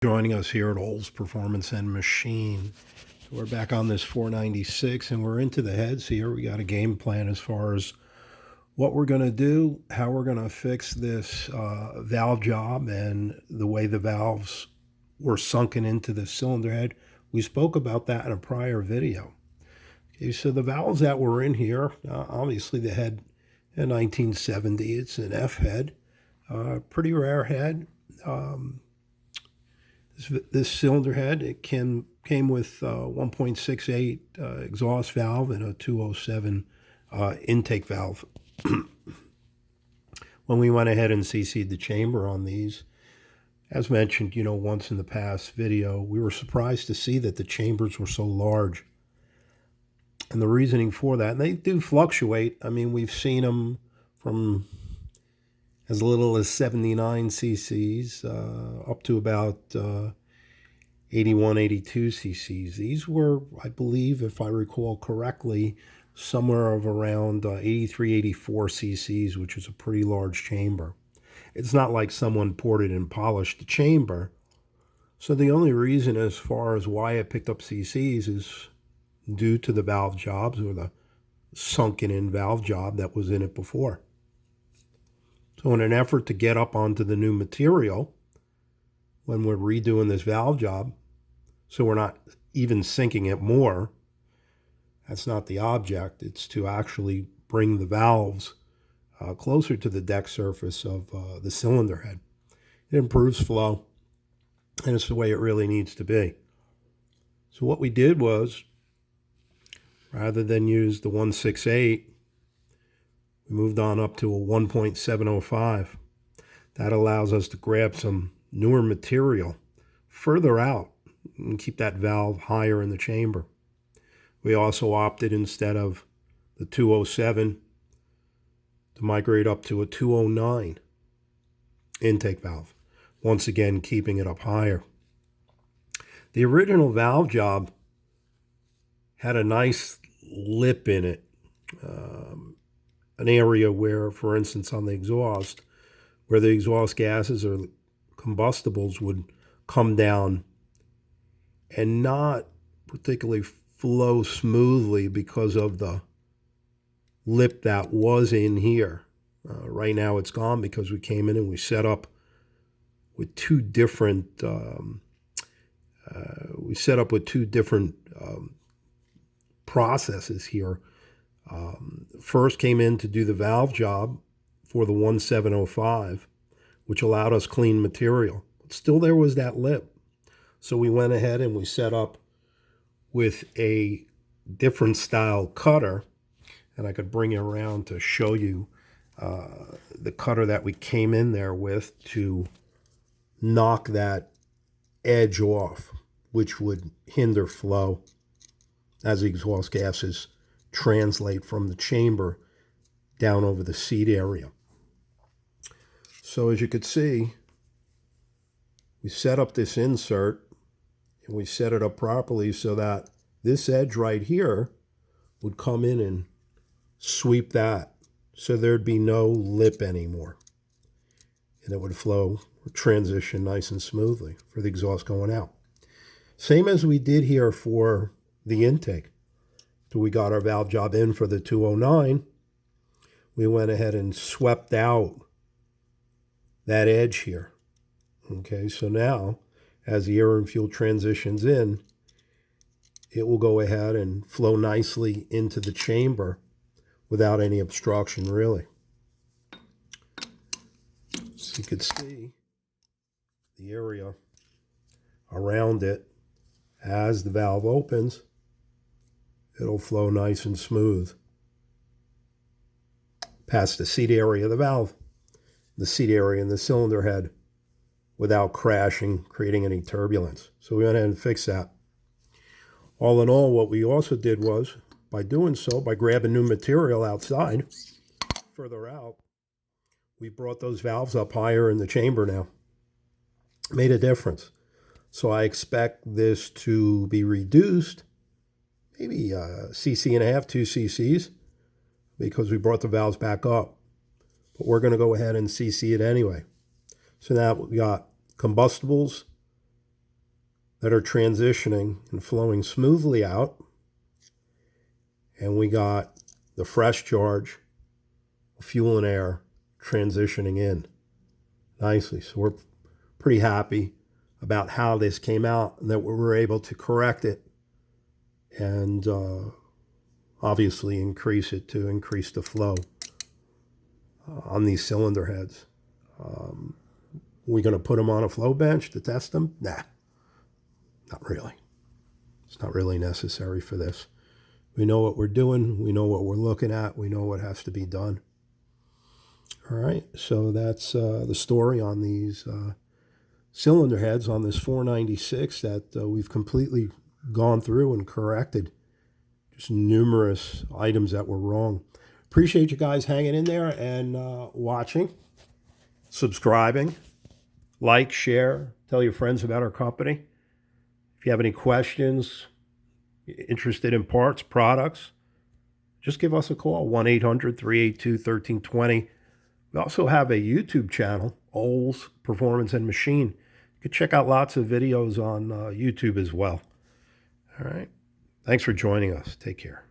Joining us here at Olds Performance and Machine. So we're back on this 496 and we're into the heads here. We got a game plan as far as what we're going to do, how we're going to fix this valve job and the way the valves were sunken into the cylinder head. We spoke about that in a prior video. Okay, so the valves that were in here, obviously the head in 1970, it's an F head, pretty rare head. This cylinder head, it came with 1.68 exhaust valve and a 207 intake valve. When we went ahead and CC'd the chamber on these, as mentioned, once in the past video, we were surprised to see that the chambers were so large. And the reasoning for that, and they do fluctuate. I mean, we've seen them from as little as 79 cc's up to about 81, 82 cc's. These were, I believe, if I recall correctly, somewhere of around 83, 84 cc's, which is a pretty large chamber. It's not like someone poured it and polished the chamber. So the only reason as far as why it picked up cc's is due to the valve jobs or the sunken in valve job that was in it before. So in an effort to get up onto the new material, when we're redoing this valve job, so we're not even sinking it more, that's not the object. It's to actually bring the valves closer to the deck surface of the cylinder head. It improves flow, and it's the way it really needs to be. So what we did was, rather than use the 168, we moved on up to a 1.705. That allows us to grab some newer material further out and keep that valve higher in the chamber. We also opted, instead of the 207, to migrate up to a 209 intake valve, once again keeping it up higher. The original valve job had a nice lip in it, an area where, for instance, on the exhaust, where the exhaust gases or combustibles would come down and not particularly flow smoothly because of the lip that was in here. Right now it's gone because we came in and we set up with two different processes here. First came in to do the valve job for the 1705, which allowed us clean material. But still there was that lip. So we went ahead and we set up with a different style cutter, and I could bring it around to show you the cutter that we came in there with to knock that edge off, which would hinder flow as the exhaust gases translate from the chamber down over the seat area. So as you could see, we set up this insert and we set it up properly so that this edge right here would come in and sweep that, so there'd be no lip anymore, and it would flow or transition nice and smoothly for the exhaust going out. Same as we did here for the intake. So we got our valve job in for the 209. We went ahead and swept out that edge here. Okay, so now as the air and fuel transitions in, it will go ahead and flow nicely into the chamber without any obstruction, really. So you can see the area around it. As the valve opens, it'll flow nice and smooth past the seat area of the valve, the seat area and the cylinder head, without crashing, creating any turbulence. So we went ahead and fixed that. All in all, what we also did was, by doing so, by grabbing new material outside, further out, we brought those valves up higher in the chamber now. Made a difference. So I expect this to be reduced, maybe cc and a half, 2 cc's, because we brought the valves back up. But we're going to go ahead and cc it anyway. So now we got combustibles that are transitioning and flowing smoothly out. And we got the fresh charge, fuel and air transitioning in nicely. So we're pretty happy about how this came out and that we were able to correct it and obviously increase it to increase the flow on these cylinder heads. We're going to put them on a flow bench to test them? Nah, not really. It's not really necessary for this. We know what we're doing. We know what we're looking at. We know what has to be done. All right, so that's the story on these cylinder heads on this 496 that we've completely gone through and corrected. Just numerous items that were wrong. Appreciate you guys hanging in there and watching, subscribing, like, share, tell your friends about our company. If you have any questions, interested in parts, products, just give us a call, 1-800-382-1320. We also have a YouTube channel, Olds Performance and Machine. You can check out lots of videos on YouTube as well. All right. Thanks for joining us. Take care.